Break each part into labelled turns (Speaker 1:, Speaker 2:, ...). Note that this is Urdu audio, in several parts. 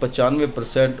Speaker 1: 95%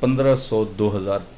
Speaker 1: 1500-2000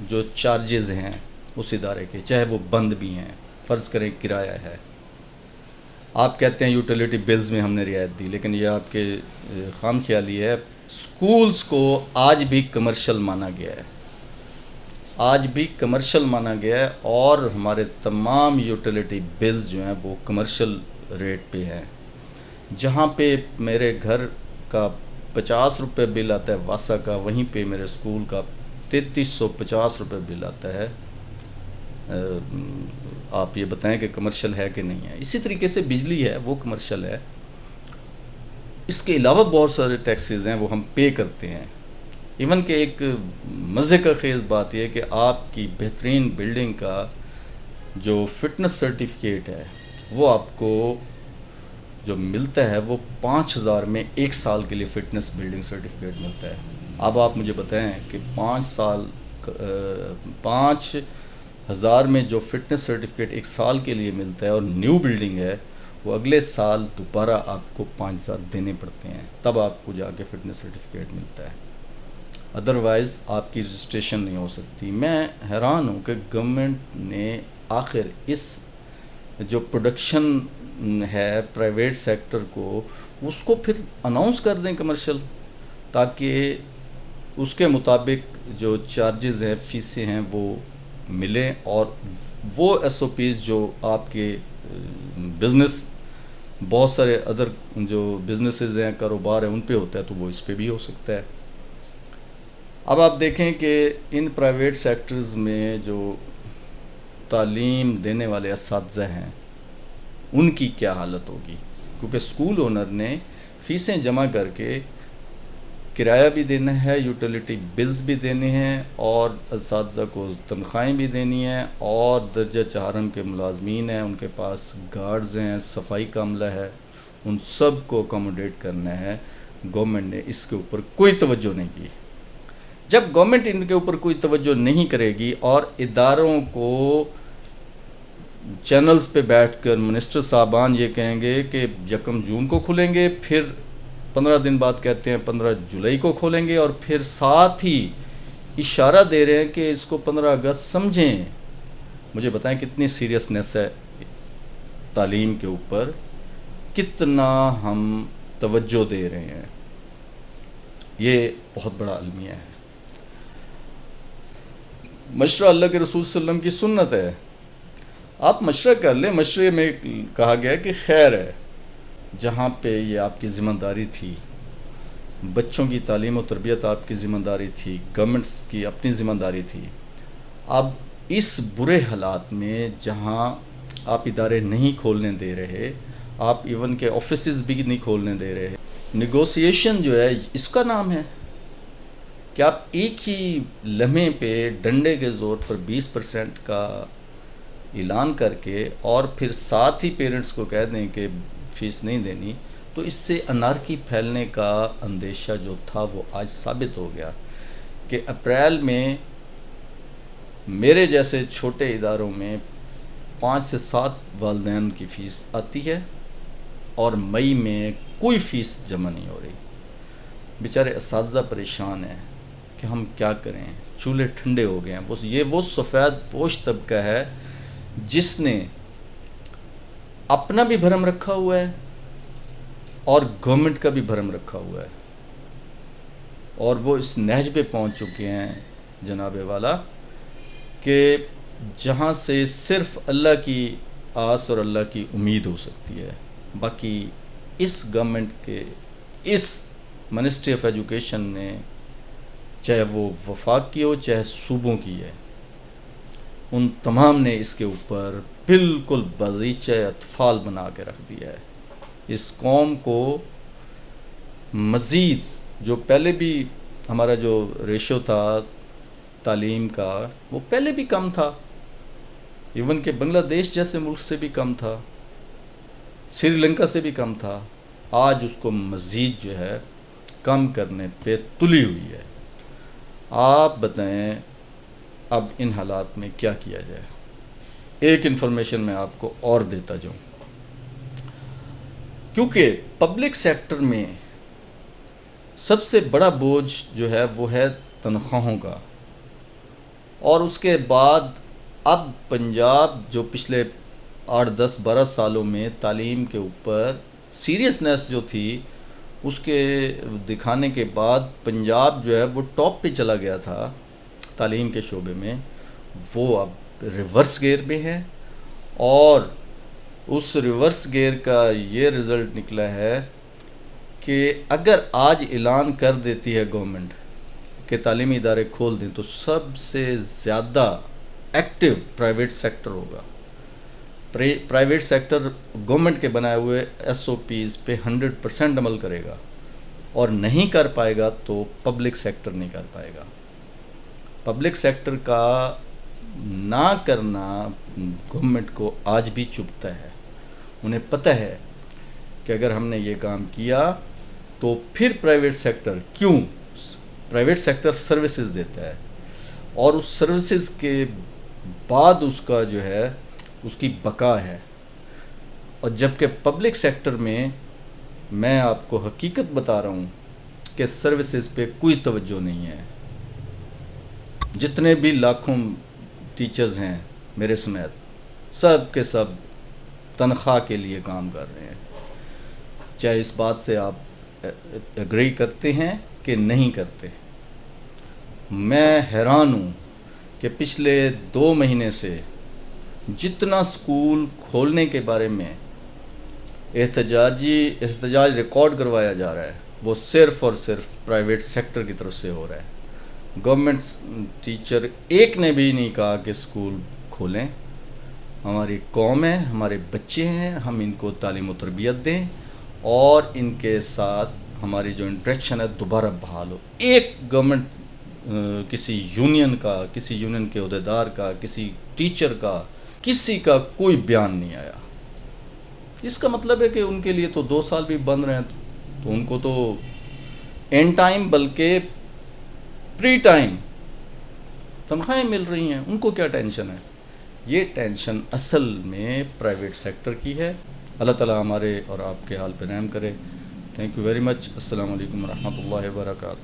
Speaker 1: جو چارجز ہیں اس ادارے کے، چاہے وہ بند بھی ہیں، فرض کریں کرایہ ہے، آپ کہتے ہیں یوٹیلیٹی بلز میں ہم نے رعایت دی، لیکن یہ آپ کے خام خیالی ہے۔ سکولز کو آج بھی کمرشل مانا گیا ہے، آج بھی کمرشل مانا گیا ہے، اور ہمارے تمام یوٹیلیٹی بلز جو ہیں وہ کمرشل ریٹ پہ ہیں۔ جہاں پہ میرے گھر کا 50 روپے بل آتا ہے واسا کا، وہیں پہ میرے اسکول کا 3350 روپے بل آتا ہے۔ آپ یہ بتائیں کہ کمرشل ہے کہ نہیں ہے۔ اسی طریقے سے بجلی ہے، وہ کمرشل ہے۔ اس کے علاوہ بہت سارے ٹیکسز ہیں وہ ہم پے کرتے ہیں۔ ایون کہ ایک مزے کا خیز بات یہ ہے کہ آپ کی بہترین بلڈنگ کا جو فٹنس سرٹیفکیٹ ہے وہ آپ کو جو ملتا ہے وہ 5000 میں 1 سال کے لیے فٹنس بلڈنگ سرٹیفکیٹ ملتا ہے۔ اب آپ مجھے بتائیں کہ 5000 میں جو فٹنس سرٹیفکیٹ 1 سال کے لیے ملتا ہے اور نیو بلڈنگ ہے، وہ اگلے سال دوبارہ آپ کو 5000 دینے پڑتے ہیں، تب آپ کو جا کے فٹنس سرٹیفکیٹ ملتا ہے، ادروائز آپ کی رجسٹریشن نہیں ہو سکتی۔ میں حیران ہوں کہ گورنمنٹ نے آخر اس جو پروڈکشن ہے پرائیویٹ سیکٹر کو، اس کو پھر اناؤنس کر دیں کمرشل، تاکہ اس کے مطابق جو چارجز ہیں، فیسیں ہیں، وہ ملیں، اور وہ ایس او پیز جو آپ کے بزنس بہت سارے ادر جو بزنسز ہیں، کاروبار ہیں، ان پہ ہوتا ہے تو وہ اس پہ بھی ہو سکتا ہے۔ اب آپ دیکھیں کہ ان پرائیویٹ سیکٹرز میں جو تعلیم دینے والے اساتذہ ہیں ان کی کیا حالت ہوگی، کیونکہ سکول اونر نے فیسیں جمع کر کے کرایہ بھی دینا ہے، یوٹیلیٹی بلز بھی دینے ہیں، اور اساتذہ کو تنخواہیں بھی دینی ہیں، اور درجہ چہارم کے ملازمین ہیں، ان کے پاس گارڈز ہیں، صفائی کا عملہ ہے، ان سب کو اکوموڈیٹ کرنا ہے۔ گورنمنٹ نے اس کے اوپر کوئی توجہ نہیں کی۔ جب گورنمنٹ ان کے اوپر کوئی توجہ نہیں کرے گی اور اداروں کو چینلز پہ بیٹھ کر منسٹر صاحبان یہ کہیں گے کہ 1 جون کو کھلیں گے، پھر 15 دن بعد کہتے ہیں 15 جولائی کو کھولیں گے، اور پھر ساتھ ہی اشارہ دے رہے ہیں کہ اس کو 15 اگست سمجھیں، مجھے بتائیں کتنی سیریسنیس ہے تعلیم کے اوپر، کتنا ہم توجہ دے رہے ہیں۔ یہ بہت بڑا المیہ ہے۔ مشورہ اللہ کے رسول صلی اللہ علیہ وسلم کی سنت ہے، آپ مشورہ کر لیں۔ مشورے میں کہا گیا کہ خیر ہے، جہاں پہ یہ آپ کی ذمہ داری تھی، بچوں کی تعلیم و تربیت آپ کی ذمہ داری تھی، گورنمنٹس کی اپنی ذمہ داری تھی، اب اس برے حالات میں جہاں آپ ادارے نہیں کھولنے دے رہے، آپ ایون کے آفیسز بھی نہیں کھولنے دے رہے، نیگوسیشن جو ہے اس کا نام ہے کہ آپ ایک ہی لمحے پہ ڈنڈے کے زور پر 20% کا اعلان کر کے اور پھر ساتھ ہی پیرنٹس کو کہہ دیں کہ فیس نہیں دینی، تو اس سے انارکی پھیلنے کا اندیشہ جو تھا وہ آج ثابت ہو گیا کہ اپریل میں میرے جیسے چھوٹے اداروں میں 5 سے 7 والدین کی فیس آتی ہے، اور مئی میں کوئی فیس جمع نہیں ہو رہی۔ بیچارے اساتذہ پریشان ہیں کہ ہم کیا کریں، چولہے ٹھنڈے ہو گئے ہیں۔ یہ وہ سفید پوش طبقہ ہے جس نے اپنا بھی بھرم رکھا ہوا ہے اور گورنمنٹ کا بھی بھرم رکھا ہوا ہے، اور وہ اس نہج پہ پہنچ چکے ہیں جناب والا کہ جہاں سے صرف اللہ کی آس اور اللہ کی امید ہو سکتی ہے، باقی اس گورنمنٹ کے اس منسٹری آف ایجوکیشن نے، چاہے وہ وفاق کی ہو چاہے صوبوں کی ہے، ان تمام نے اس کے اوپر بالکل باغیچہ اطفال بنا کے رکھ دیا ہے۔ اس قوم کو مزید جو پہلے بھی ہمارا جو ریشو تھا تعلیم کا وہ پہلے بھی کم تھا، ایون کہ بنگلہ دیش جیسے ملک سے بھی کم تھا، سری لنکا سے بھی کم تھا، آج اس کو مزید جو ہے کم کرنے پہ تلی ہوئی ہے۔ آپ بتائیں اب ان حالات میں کیا کیا جائے؟ ایک انفارمیشن میں آپ کو اور دیتا جاؤں، کیونکہ پبلک سیکٹر میں سب سے بڑا بوجھ جو ہے وہ ہے تنخواہوں کا، اور اس کے بعد اب پنجاب جو پچھلے 8 10 12 سالوں میں تعلیم کے اوپر سیریسنیس جو تھی اس کے دکھانے کے بعد پنجاب جو ہے وہ ٹاپ پہ چلا گیا تھا تعلیم کے شعبے میں، وہ اب ریورس گیئر میں ہے، اور اس ریورس گیئر کا یہ رزلٹ نکلا ہے کہ اگر آج اعلان کر دیتی ہے گورنمنٹ کہ تعلیمی ادارے کھول دیں تو سب سے زیادہ ایکٹیو پرائیویٹ سیکٹر ہوگا۔ پرائیویٹ سیکٹر گورنمنٹ کے بنائے ہوئے ایس او پیز پہ 100% عمل کرے گا، اور نہیں کر پائے گا تو پبلک سیکٹر نہیں کر پائے گا۔ پبلک سیکٹر کا نہ کرنا گورنمنٹ کو آج بھی چبھتا ہے، انہیں پتہ ہے کہ اگر ہم نے یہ کام کیا تو پھر پرائیویٹ سیکٹر کیوں؟ پرائیویٹ سیکٹر سروسز دیتا ہے، اور اس سروسز کے بعد اس کا جو ہے اس کی بقا ہے، اور جبکہ پبلک سیکٹر میں آپ کو حقیقت بتا رہا ہوں کہ سروسز پہ کوئی توجہ نہیں ہے۔ جتنے بھی لاکھوں ٹیچرز ہیں میرے سمیت، سب کے سب تنخواہ کے لیے کام کر رہے ہیں، چاہے اس بات سے آپ اگری کرتے ہیں کہ نہیں کرتے۔ میں حیران ہوں کہ پچھلے 2 مہینے سے جتنا سکول کھولنے کے بارے میں احتجاج ریکارڈ کروایا جا رہا ہے وہ صرف اور صرف پرائیویٹ سیکٹر کی طرف سے ہو رہا ہے۔ گورنمنٹ ٹیچر ایک نے بھی نہیں کہا کہ سکول کھولیں، ہماری قوم ہے، ہمارے بچے ہیں، ہم ان کو تعلیم و تربیت دیں اور ان کے ساتھ ہماری جو انٹریکشن ہے دوبارہ بحال ہو۔ ایک گورنمنٹ کسی یونین کے عہدیدار کا، کسی ٹیچر کا، کسی کا کوئی بیان نہیں آیا۔ اس کا مطلب ہے کہ ان کے لیے تو 2 سال بھی بند رہے ہیں تو ان کو تو اینڈ ٹائم بلکہ پری ٹائم تنخواہیں مل رہی ہیں، ان کو کیا ٹینشن ہے؟ یہ ٹینشن اصل میں پرائیویٹ سیکٹر کی ہے۔ اللہ تعالیٰ ہمارے اور آپ کے حال پہ رحم کرے۔ Thank you very much. السلام علیکم ورحمۃ اللہ وبرکاتہ۔